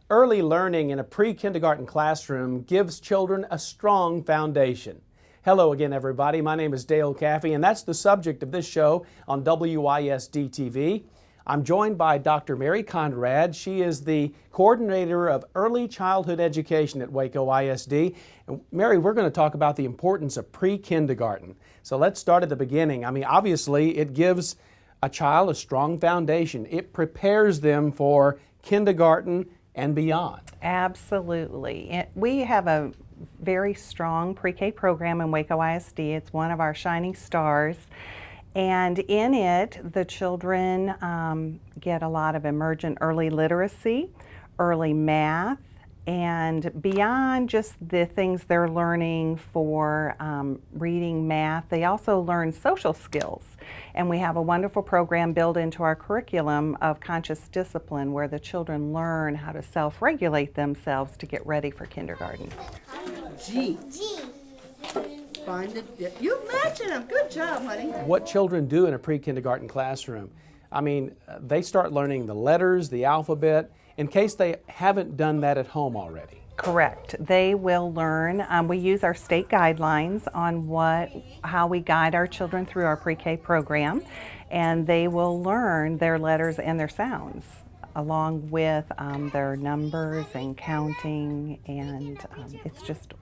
Early learning in a pre-kindergarten classroom gives children a strong foundation. Hello again, everybody. My name is Dale Caffey, and that's the subject of this show on WISD TV. I'm joined by Dr. Mary Conrad. She is the coordinator of early childhood education at Waco ISD. And Mary, we're going to talk about the importance of pre-kindergarten. So let's start at the beginning. Obviously, it gives a child a strong foundation. It prepares them for kindergarten and beyond. Absolutely. We have a very strong pre-K program in Waco ISD. It's one of our shining stars. And in it, the children get a lot of emergent early literacy, early math, and beyond just the things they're learning for reading, math, they also learn social skills. And we have a wonderful program built into our curriculum of conscious discipline where the children learn how to self-regulate themselves to get ready for kindergarten. G. Find it. You matching them. Good job, honey. What children do in a pre-kindergarten classroom, they start learning the letters, the alphabet, in case they haven't done that at home already. Correct. They will learn. We use our state guidelines on how we guide our children through our pre-K program, and they will learn their letters and their sounds along with their numbers and counting, and it's just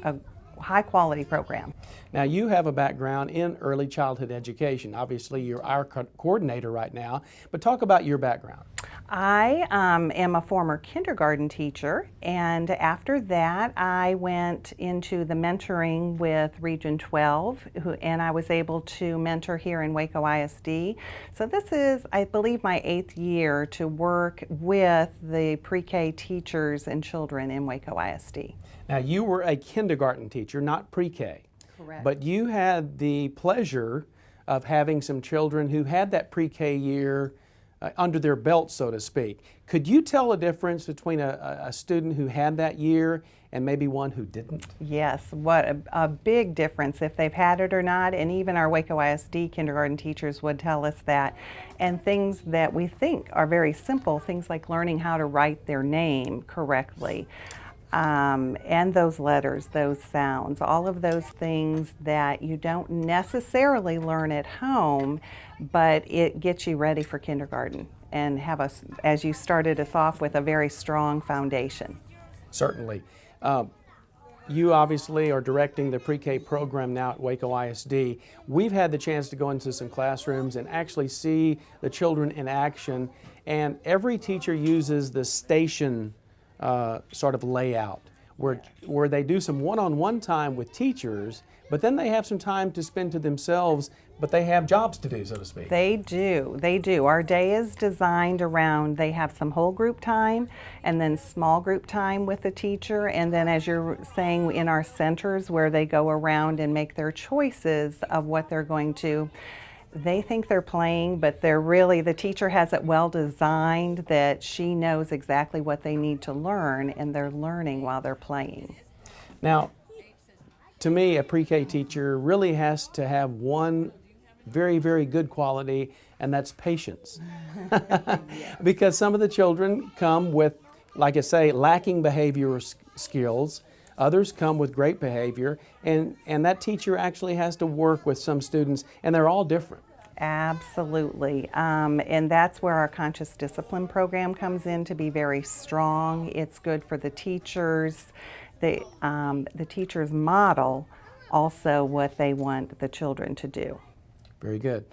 a high quality program. Now, you have a background in early childhood education. Obviously, you're our coordinator right now, but talk about your background. I am a former kindergarten teacher, and after that I went into the mentoring with Region 12, and I was able to mentor here in Waco ISD. So this is, I believe, my 8th year to work with the pre-K teachers and children in Waco ISD. Now, you were a kindergarten teacher, not pre-K. Correct. But you had the pleasure of having some children who had that pre-K year under their belt, so to speak. Could you tell a difference between a student who had that year and maybe one who didn't? Yes, what a big difference if they've had it or not, and even our Waco ISD kindergarten teachers would tell us that. And things that we think are very simple, things like learning how to write their name correctly. And those letters, those sounds, all of those things that you don't necessarily learn at home, but it gets you ready for kindergarten and have us, as you started us off with, a very strong foundation. Certainly. You obviously are directing the pre-K program now at Waco ISD. We've had the chance to go into some classrooms and actually see the children in action, and every teacher uses the station sort of layout where they do some one-on-one time with teachers, but then they have some time to spend to themselves, but they have jobs to do, so to speak. They do. Our day is designed around, they have some whole group time and then small group time with the teacher, and then, as you're saying, in our centers where they go around and make their choices of what they're going to. They think they're playing, but the teacher has it well designed that she knows exactly what they need to learn, and they're learning while they're playing. Now, to me, a pre-K teacher really has to have one very, very good quality, and that's patience. Because some of the children come with, like I say, lacking behavioral skills. Others come with great behavior, and that teacher actually has to work with some students, and they're all different. Absolutely, and that's where our conscious discipline program comes in to be very strong. It's good for the teachers. The teachers model also what they want the children to do. Very good.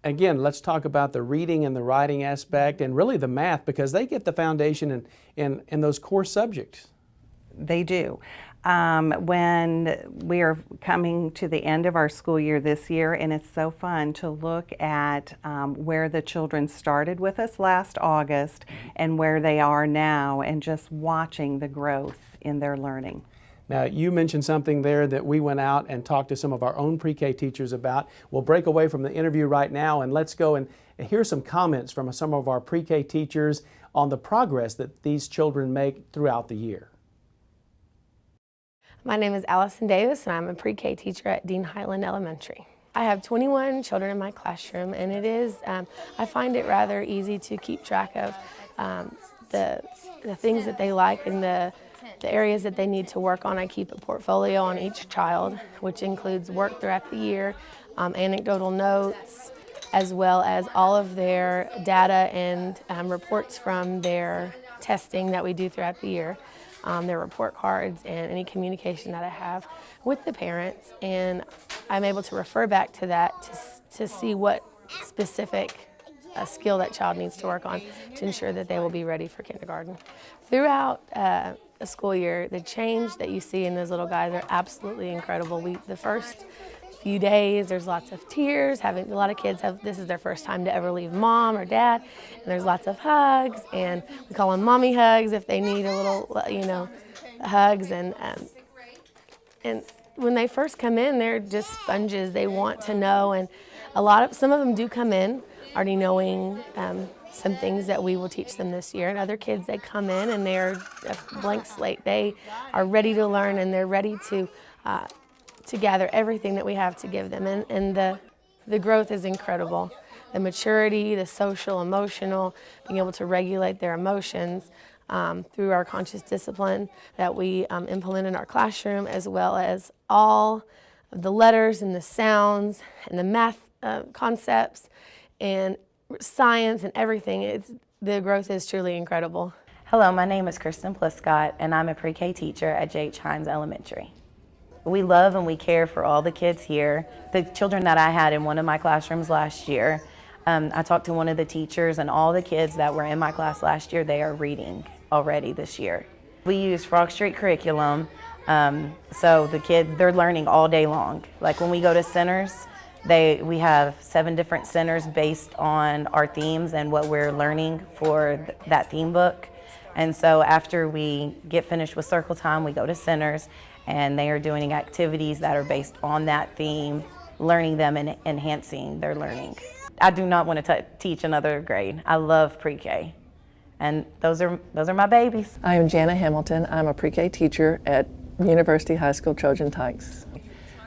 Again, let's talk about the reading and the writing aspect, and really the math, because they get the foundation in those core subjects. They do. When we are coming to the end of our school year this year, and it's so fun to look at where the children started with us last August and where they are now, and just watching the growth in their learning. Now, you mentioned something there that we went out and talked to some of our own pre-K teachers about. We'll break away from the interview right now, and let's go and hear some comments from some of our pre-K teachers on the progress that these children make throughout the year. My name is Allison Davis, and I'm a pre-K teacher at Dean Highland Elementary. I have 21 children in my classroom, and I find it rather easy to keep track of the things that they like and the areas that they need to work on. I keep a portfolio on each child, which includes work throughout the year, anecdotal notes, as well as all of their data and reports from their testing that we do throughout the year, their report cards, and any communication that I have with the parents. And I'm able to refer back to that to see what specific skill that child needs to work on to ensure that they will be ready for kindergarten. Throughout a school year, the change that you see in those little guys are absolutely incredible. The first few days, there's lots of tears. A lot of kids this is their first time to ever leave mom or dad, and there's lots of hugs, and we call them mommy hugs if they need a little, hugs. And when they first come in, they're just sponges. They want to know, and some of them do come in already knowing some things that we will teach them this year, and other kids, they come in and they're a blank slate. They are ready to learn, and they're ready to gather everything that we have to give them, and the growth is incredible. The maturity, the social, emotional, being able to regulate their emotions through our conscious discipline that we implement in our classroom, as well as all of the letters and the sounds and the math concepts and science and everything. The growth is truly incredible. Hello, my name is Kristen Pliscott, and I'm a pre-K teacher at J.H. Hines Elementary. We love and we care for all the kids here. The children that I had in one of my classrooms last year, I talked to one of the teachers, and all the kids that were in my class last year, they are reading already this year. We use Frog Street curriculum, so the kids, they're learning all day long. Like when we go to centers, we have 7 different centers based on our themes and what we're learning for that theme book. And so after we get finished with circle time, we go to centers, and they are doing activities that are based on that theme, learning them and enhancing their learning. I do not want to teach another grade. I love pre-K, and those are my babies. I am Jana Hamilton. I'm a pre-K teacher at University High School Trojan Tykes.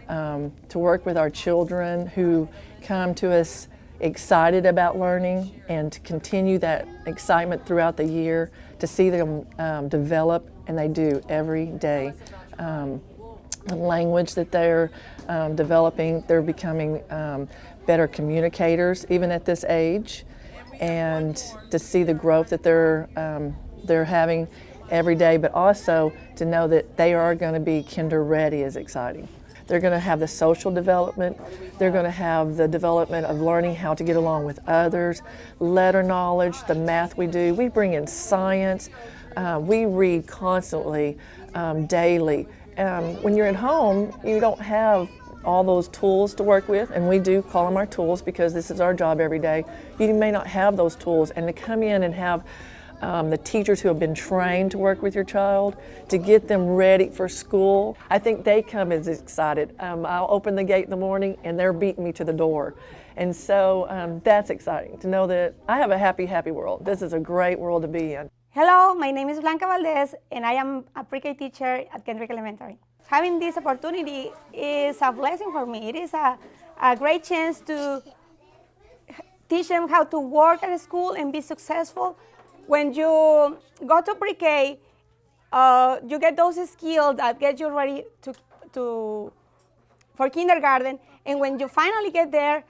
To work with our children who come to us excited about learning, and to continue that excitement throughout the year, to see them develop, and they do every day. The language that they're developing, they're becoming better communicators even at this age, and to see the growth that they're having every day, but also to know that they are going to be kinder ready is exciting. They're going to have the social development. They're going to have the development of learning how to get along with others, letter knowledge, the math we do. We bring in science. We read constantly, daily. When you're at home, you don't have all those tools to work with, and we do call them our tools because this is our job every day. You may not have those tools, and to come in and have the teachers who have been trained to work with your child, to get them ready for school. I think they come as excited. I'll open the gate in the morning and they're beating me to the door. And so that's exciting to know that I have a happy, happy world. This is a great world to be in. Hello, my name is Blanca Valdez, and I am a pre-K teacher at Kendrick Elementary. Having this opportunity is a blessing for me. It is a great chance to teach them how to work at school and be successful. When you go to pre-K, you get those skills that get you ready for kindergarten, and when you finally get there,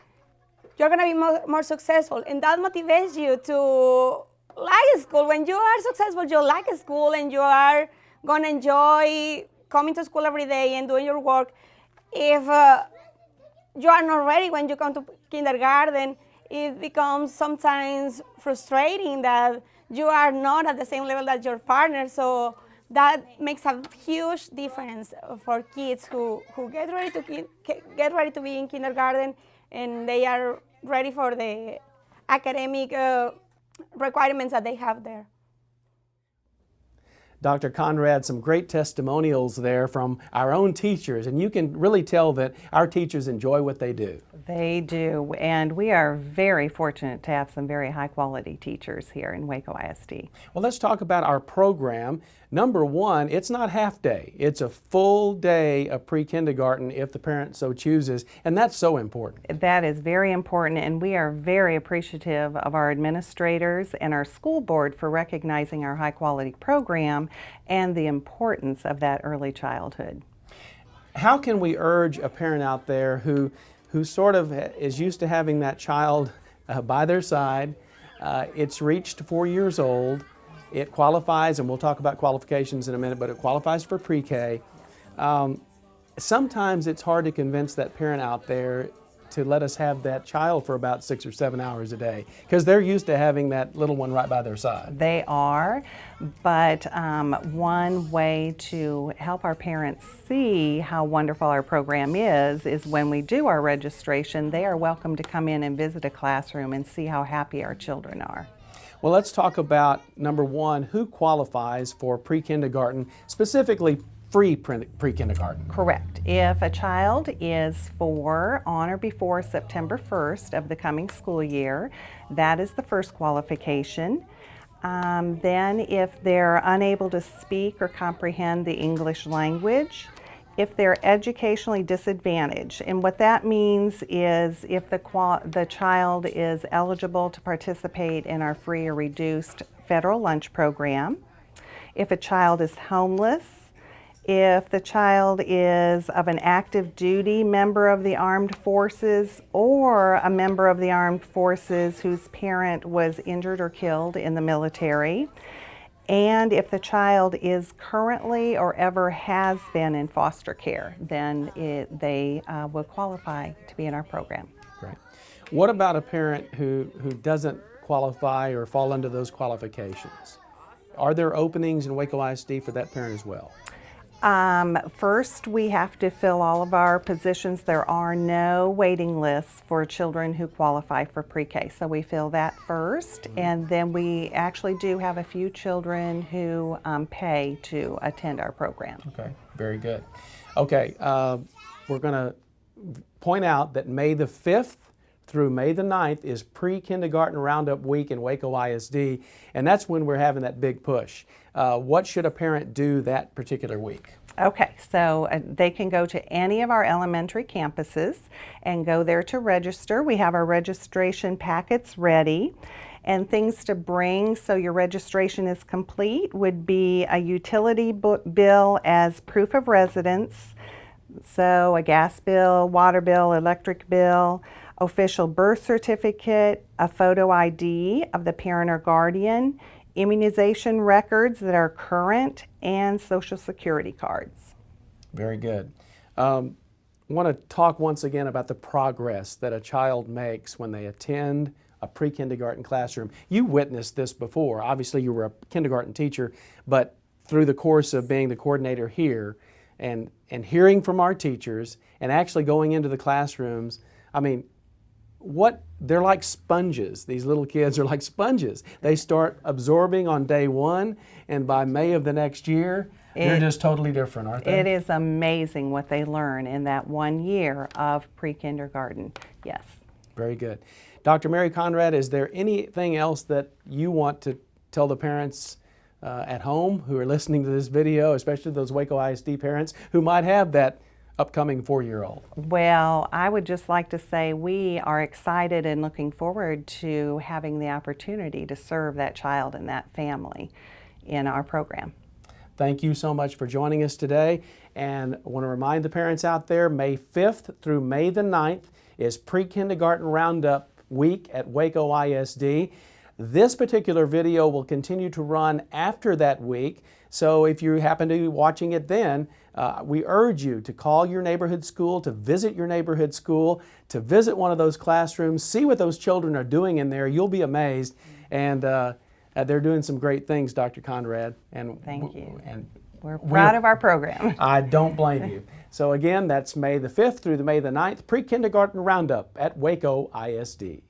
you're going to be more successful, and that motivates you to like school. When you are successful, you like school, and you are going to enjoy coming to school every day and doing your work. If you are not ready when you come to kindergarten, it becomes sometimes frustrating that you are not at the same level as your partner. So that makes a huge difference for kids who get ready to be in kindergarten, and they are ready for the academic requirements that they have there. Dr. Conrad, some great testimonials there from our own teachers, and you can really tell that our teachers enjoy what they do. They do, and we are very fortunate to have some very high quality teachers here in Waco ISD. Well, let's talk about our program. Number one, it's not half day. It's a full day of pre-kindergarten if the parent so chooses, and that's so important. That is very important, and we are very appreciative of our administrators and our school board for recognizing our high quality program and the importance of that early childhood. How can we urge a parent out there who sort of is used to having that child by their side, it's reached 4 years old, it qualifies, and we'll talk about qualifications in a minute, but it qualifies for pre-K. Sometimes it's hard to convince that parent out there to let us have that child for about 6 or 7 hours a day, because they're used to having that little one right by their side. They are, but one way to help our parents see how wonderful our program is when we do our registration, they are welcome to come in and visit a classroom and see how happy our children are. Well, let's talk about, number one, who qualifies for pre-kindergarten, specifically free pre-kindergarten. Correct. If a child is 4 on or before September 1st of the coming school year, that is the first qualification. Then if they're unable to speak or comprehend the English language, if they're educationally disadvantaged, and what that means is if the child is eligible to participate in our free or reduced federal lunch program, if a child is homeless, if the child is of an active duty member of the armed forces or a member of the armed forces whose parent was injured or killed in the military, and if the child is currently or ever has been in foster care, then they will qualify to be in our program. Right. What about a parent who doesn't qualify or fall under those qualifications? Are there openings in Waco ISD for that parent as well? First, we have to fill all of our positions. There are no waiting lists for children who qualify for pre-K, so we fill that first, and then we actually do have a few children who pay to attend our program. Okay, very good. Okay, we're going to point out that May the 5th through May the 9th is pre-kindergarten Roundup week in Waco ISD, and that's when we're having that big push. What should a parent do that particular week? Okay, so they can go to any of our elementary campuses and go there to register. We have our registration packets ready, and things to bring so your registration is complete would be a utility bill as proof of residence, so a gas bill, water bill, electric bill, official birth certificate, a photo ID of the parent or guardian, immunization records that are current, and Social Security cards. Very good. I want to talk once again about the progress that a child makes when they attend a pre-kindergarten classroom. You witnessed this before. Obviously, you were a kindergarten teacher, but through the course of being the coordinator here and hearing from our teachers and actually going into the classrooms, I mean, they're like sponges. These little kids are like sponges. They start absorbing on day one, and by May of the next year, they're just totally different, aren't they? It is amazing what they learn in that 1 year of pre-kindergarten. Yes. Very good. Dr. Mary Conrad, is there anything else that you want to tell the parents at home who are listening to this video, especially those Waco ISD parents who might have that upcoming 4-year-old? Well, I would just like to say we are excited and looking forward to having the opportunity to serve that child and that family in our program. Thank you so much for joining us today, and I want to remind the parents out there, May 5th through May the 9th is pre-kindergarten Roundup week at Waco ISD. This particular video will continue to run after that week, so if you happen to be watching it then, we urge you to call your neighborhood school, to visit your neighborhood school, to visit one of those classrooms, see what those children are doing in there. You'll be amazed, and they're doing some great things, Dr. Conrad. And thank you. And we're proud of our program. I don't blame you. So again, that's May the 5th through the May the 9th, pre-kindergarten Roundup at Waco ISD.